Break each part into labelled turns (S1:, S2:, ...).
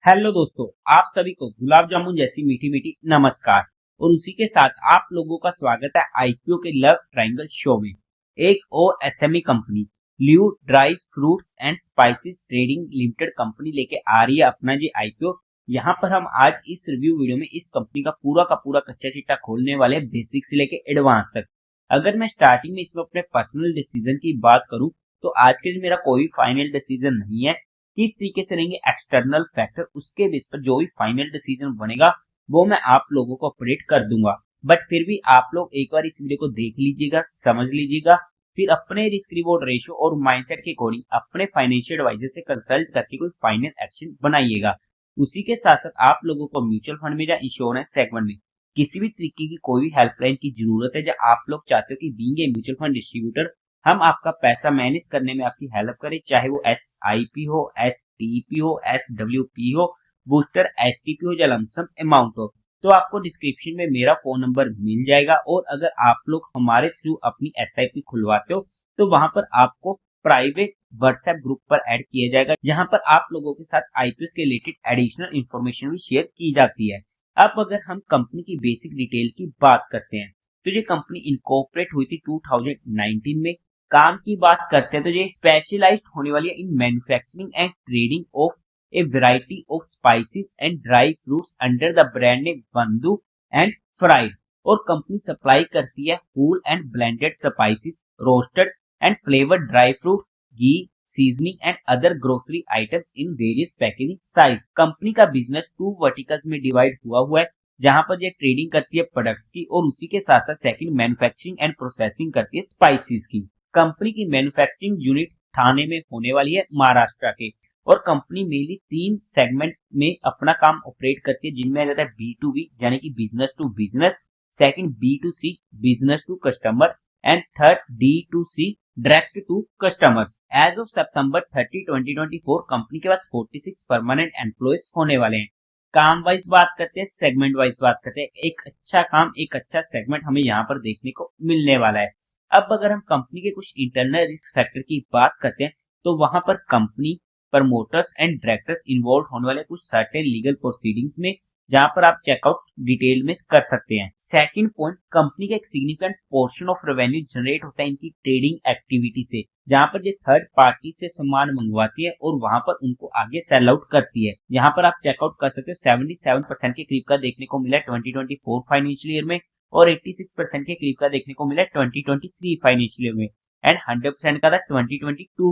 S1: Hello दोस्तों, आप सभी को गुलाब जामुन जैसी मीठी मीठी नमस्कार। और उसी के साथ आप लोगों का स्वागत है आईपीओ के लव ट्रायंगल शो में। एक और एसएमई कंपनी ल्यू dry fruits and spices trading limited company लेके आ रही है अपना जी आईपीओ। यहाँ पर हम आज इस रिव्यू वीडियो में इस कंपनी का पूरा कच्चा चिट्टा खोलने वाले हैं, बेसिक से लेके एडवांस तक। अगर मैं स्टार्टिंग में इसमें अपने पर्सनल डिसीजन की बात करूं तो आज के दिन मेरा कोई फाइनल डिसीजन नहीं है। किस तरीके से रहेंगे एक्सटर्नल फैक्टर, उसके बेस पर जो भी फाइनल डिसीजन बनेगा वो मैं आप लोगों को अपडेट कर दूंगा। बट फिर भी आप लोग एक बार इस वीडियो को देख लीजिएगा, समझ लीजिएगा, फिर अपने रिस्क रिवॉर्ड रेशियो और माइंडसेट के अकॉर्डिंग अपने फाइनेंशियल एडवाइजर से कंसल्ट करके कोई फाइनल एक्शन बनाइएगा। उसी के साथ साथ आप लोगों को म्यूचुअल फंड में या इंश्योरेंस सेगमेंट में किसी भी तरीके की कोई भी हेल्पलाइन की जरूरत है, या आप लोग चाहते हो कि being a mutual fund distributor हम आपका पैसा मैनेज करने में आपकी हेल्प करें, चाहे वो SIP हो, STP हो, SWP हो, बूस्टर STP हो या लमसम अमाउंट हो, तो आपको डिस्क्रिप्शन में मेरा फोन नंबर मिल जाएगा। और अगर आप लोग हमारे थ्रू अपनी SIP खुलवाते हो तो वहां पर आपको प्राइवेट व्हाट्सएप ग्रुप पर ऐड किया जाएगा, जहां पर आप लोगों के साथ आईपीएस के रिलेटेड एडिशनल इंफॉर्मेशन भी शेयर की जाती है। अब अगर हम कंपनी की बेसिक डिटेल की बात करते हैं तो ये कंपनी इनकॉर्पोरेट हुई थी 2019 में। काम की बात करते हैं तो ये स्पेशलाइज्ड होने वाली है in manufacturing and trading of a variety of spices and dry fruits under the brand name Bandhu and fried. और कंपनी सप्लाई करती है whole and blended spices, roasted and flavoured dry fruit, ghee, seasoning and other grocery items in various packaging size. Company का business 2 verticals में divide हुआ है, जहां पर ये ट्रेडिंग करती है प्रोडक्ट्स की और उसी के साथ साथ सेकंड मैन्युफैक्चरिंग एंड प्रोसेसिंग करती है स्पाइसेस की। कंपनी की मैन्युफैक्चरिंग यूनिट ठाणे में होने वाली है, महाराष्ट्र के। और कंपनी मेनली 3 सेगमेंट में अपना काम ऑपरेट करती है, जिनमें रहता है B2B यानी कि business to business, second B2C business to customer and third D2C direct to customers. As of September 30, 2024 company के पास 46 परमानेंट एम्प्लॉयज होने वाले हैं। काम वाइज बात करते हैं, सेगमेंट वाइज बात करते हैं, एक अच्छा काम, एक अच्छा सेगमेंट हमें यहाँ पर देखने को मिलने वाला है। अब अगर हम कंपनी के कुछ इंटरनल रिस्क फैक्टर की बात करते हैं तो वहां पर company promoters and directors involve होने वाले कुछ सर्टेन लीगल प्रोसीडिंग्स में, जहां पर आप चेकआउट डिटेल में कर सकते हैं। सेकंड पॉइंट, कंपनी का एक significant portion of revenue generate होता है इनकी ट्रेडिंग एक्टिविटी से, जहां पर ये थर्ड पार्टी से सामान मंगवाती है और वहां पर उनको आगे सेल आउट करती है। यहाँ पर आप चेकआउट कर सकते हो 77% के करीब का देखने को मिला 2024 फाइनेंशियल ईयर में, और 86% के करीब का देखने को मिला 2023 फाइनेंशियल ईयर में, एंड 100% का था 2022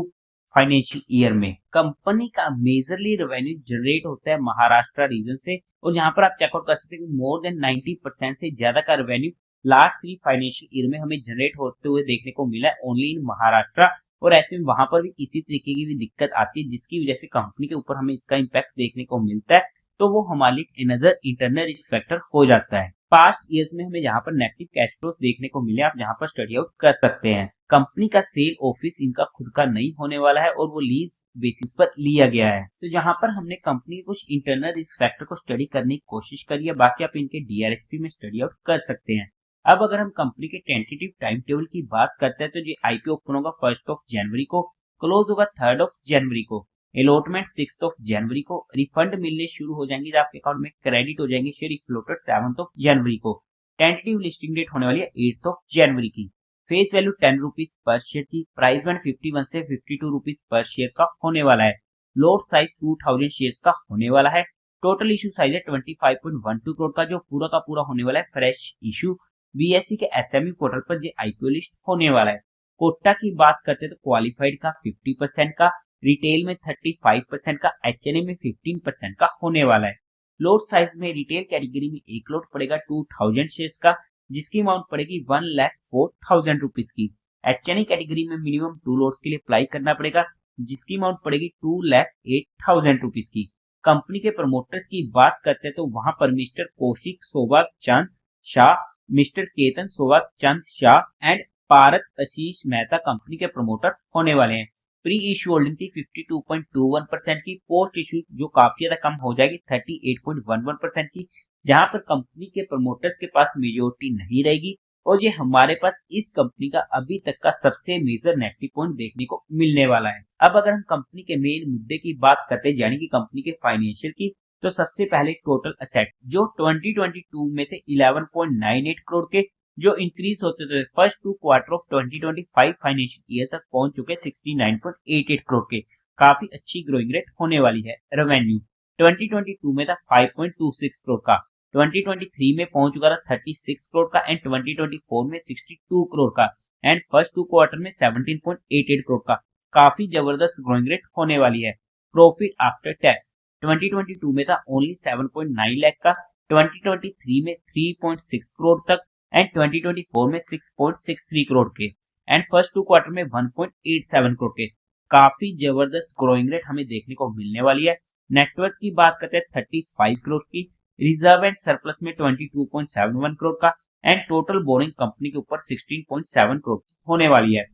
S1: फाइनेंशियल ईयर में। कंपनी का मेजरली रेवेन्यू जनरेट होता है महाराष्ट्र रीजन से, और यहाँ पर आप चेकआउट कर सकते हैं कि मोर देन 90% से ज्यादा का रेवेन्यू लास्ट 3 फाइनेंशियल ईयर में हमें जनरेट होते हुए देखने को मिला है ओनली इन महाराष्ट्र। और ऐसे में वहां पर भी किसी तरीके की भी दिक्कत आती है जिसकी वजह से कंपनी के ऊपर हमें इसका इम्पैक्ट देखने को मिलता है, तो वो हमारे लिए अनदर इंटरनल रिस्क फैक्टर हो जाता है। पास्ट ईयर्स में हमें यहाँ पर नेगेटिव कैश फ्लोज देखने को मिले, आप यहाँ पर स्टडी आउट कर सकते हैं। कंपनी का सेल ऑफिस इनका खुद का नहीं होने वाला है और वो लीज बेसिस पर लिया गया है। तो यहाँ पर हमने कंपनी के कुछ इंटरनल रिस्क फैक्टर को स्टडी करने की कोशिश करी है, बाकी आप इनके DRHP में स्टडी आउट कर सकते हैं। अब अगर हम कंपनी के टेंटेटिव टाइम टेबल की बात करते हैं तो ये IPO ओपन होगा 1 जनवरी को, क्लोज होगा 3 जनवरी को, अलॉटमेंट 6 जनवरी को, रिफंड मिलने शुरू हो जाएंगे जब आपके अकाउंट में क्रेडिट हो जाएंगे शेयर फ्लोटर 7 जनवरी को। टेंटेटिव लिस्टिंग डेट होने वाली है 8 जनवरी की। Face value 10 rupees per share की, प्राइस बैंड 51 से 52 रुपीज पर शेयर का होने वाला है। लोट साइज 2000 शेयर्स का होने वाला है। टोटल इशू साइज है 25.12 करोड़ का, जो पूरा का पूरा होने वाला है फ्रेश इशू। BSE के SME पोर्टल पर ये IPO लिस्ट होने वाला है। कोटा की बात करते हैं तो क्वालिफाइड का 50% का, रिटेल में 35% का, HNA में 15% का होने वाला है। लोट साइज में रिटेल कैटेगरी में एक लोट पड़ेगा 2000 शेयर्स का, जिसकी अमाउंट पड़ेगी 1,04,000 रुपीज की। HNA कैटेगरी में मिनिमम 2 लोट्स के लिए अप्लाई करना पड़ेगा, जिसकी अमाउंट पड़ेगी 2,08,000 रुपीज की। कंपनी के प्रमोटर्स की बात करते हैं तो वहां पर Mister Kaushik Sobag Chand Shah, Mister Ketan Sobag Chand Shah and Parth Ashish Mehta company के प्रमोटर होने वाले हैं। प्री इश्यू होल्डिंग थी 52.21% की, पोस्ट इश्यू जो काफी ज्यादा कम हो जाएगी 38.11% की, जहां पर कंपनी के प्रमोटर्स के पास मेजोरिटी नहीं रहेगी। और ये हमारे पास इस कंपनी का अभी तक का सबसे मेजर नेगेटिव पॉइंट देखने को मिलने वाला है। अब अगर हम कंपनी के मेन मुद्दे की बात करते हैं यानी कि कंपनी के फाइनेंशियल की, तो सबसे पहले टोटल असेट जो 2022 में थे 11.98 करोड़ के, जो इंक्रीज होते थे first 2 quarter of 2025 financial year तक पहुंच चुके 69.88 करोड़ के। काफी अच्छी ग्रोइंग रेट होने वाली है। रेवेन्यू 2022 में था 5.26 करोड़ का, 2023 में पहुंच चुका था 36 करोड़ का एंड 2024 में 62 करोड़ का एंड फर्स्ट 2 क्वार्टर में 17.88 करोड़ का। काफी जबरदस्त ग्रोइंग रेट होने वाली है। प्रॉफिट आफ्टर टैक्स 2022 में था ओनली 7.9 लाख का, 2023 में 3.6 करोड़ तक एंड 2024 में 6.63 करोड़ के एंड फर्स्ट 2 क्वार्टर में 1.87 करोड़ के। काफी जबरदस्त ग्रोइंग रेट हमें देखने को मिलने वाली है। नेटवर्थ की बात करते हैं 35 करोड़ की, रिजर्व एंड सरप्लस में 22.71 करोड़ का एंड टोटल बोरिंग कंपनी के ऊपर 16.7 करोड़ की होने वाली है।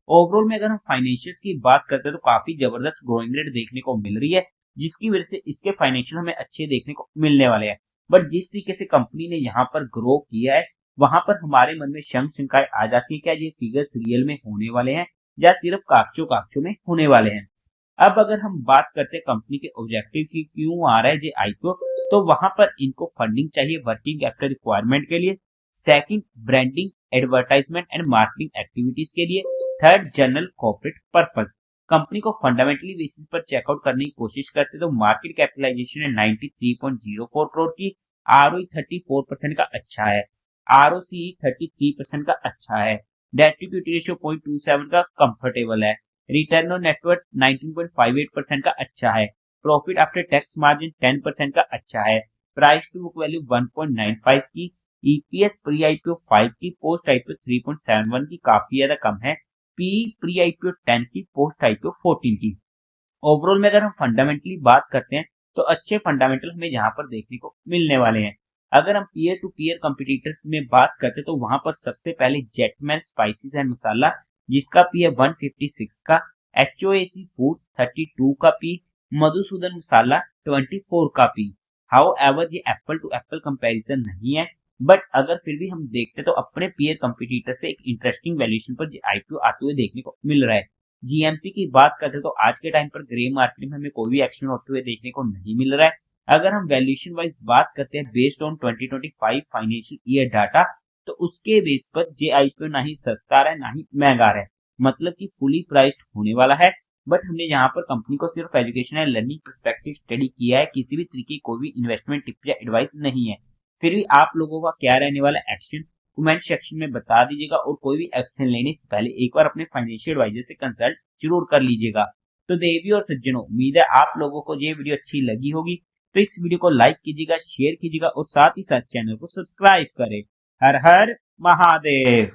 S1: ओवरऑल में अगर हम फाइनेंशियल्स की बात करते हैं तो काफी जबरदस्त ग्रोइंग रेट देखने को मिल रही है, जिसकी वजह से इसके फाइनेंशियल हमें अच्छे देखने को मिलने वाले हैं। बट जिस तरीके से कंपनी ने यहाँ पर ग्रो किया है, वहां पर हमारे मन में शंकाएं आ जाती है, क्या ये फिगर्स रियल में होने वाले हैं या सिर्फ कागजों में होने वाले हैं। अब अगर हम बात करते हैं कंपनी के ऑब्जेक्टिव की, क्यों आ रहा है ये आईपीओ, तो वहां पर इनको फंडिंग चाहिए वर्किंग कैपिटल रिक्वायरमेंट के लिए, second branding advertisement and marketing activities के लिए, third general corporate purpose. Company को फंडामेंटली बेसिस पर चेकआउट करने की कोशिश करते तो मार्केट कैपिटलाइजेशन है 93.04 करोड़ की, आरओई 34% का अच्छा है, आरओसी 33% का अच्छा है, डेट टू इक्विटी रेशियो 0.27 का कंफर्टेबल है, रिटर्न ऑन नेटवर्थ 19.58% का अच्छा है, प्रॉफिट आफ्टर टैक्स मार्जिन 10% का अच्छा है, प्राइस टू बुक वैल्यू 1.95 की, ईपीएस प्री आईपीओ 5 की, पोस्ट आईपीओ 3.71 की, काफी ज्यादा कम है, पी प्री आईपीओ 10 की, पोस्ट आईपीओ 14 की। ओवरऑल में अगर हम फंडामेंटली बात करते हैं तो अच्छे फंडामेंटल हमें यहाँ पर देखने को मिलने वाले हैं। अगर हम पीयर टू पीयर कंपटीटर्स में बात करते हैं तो वहां पर सबसे पहले जेटमैन स्पाइसेस एंड मसाला, जिसका पी है 156 का, एचओएसी फूड्स 32 का पी, मधुसूदन मसाला 24 का पी। हाउ एवर ये एप्पल टू एप्पल कंपैरिजन नहीं है, बट अगर फिर भी हम देखते तो अपने पीयर कंपटीटर से एक इंटरेस्टिंग वैल्यूएशन पर आईपीओ आते हुए देखने को मिल रहा है। जीएमपी की बात करते तो आज के टाइम पर ग्रे मार्केट में हमें कोई भी एक्शन होते हुए देखने को नहीं मिल रहा है। अगर हम वैल्यूएशन वाइज बात करते हैं based on 2025 financial year data, तो उसके बेस पर जे आईपीओ ना ही सस्ता रहा है ना ही महंगा रहा है, मतलब कि फुली प्राइस्ड होने वाला है। बट हमने यहाँ पर कंपनी को सिर्फ education and learning perspective study किया है, किसी भी तरीके की कोई भी इन्वेस्टमेंट टिप या एडवाइस नहीं है। फिर भी आप लोगों का क्या रहने वाला एक्शन कमेंट सेक्शन में बता दीजिएगा, और कोई भी एक्शन लेने से पहले एक बार अपने फाइनेंशियल एडवाइजर से कंसल्ट जरूर कर लीजिएगा। तो देवी और सज्जनों, उम्मीद है आप लोगों को ये वीडियो अच्छी लगी होगी, तो इस वीडियो को लाइक कीजिएगा, शेयर कीजिएगा और साथ ही साथ चैनल को सब्सक्राइब करें। हर हर महादेव।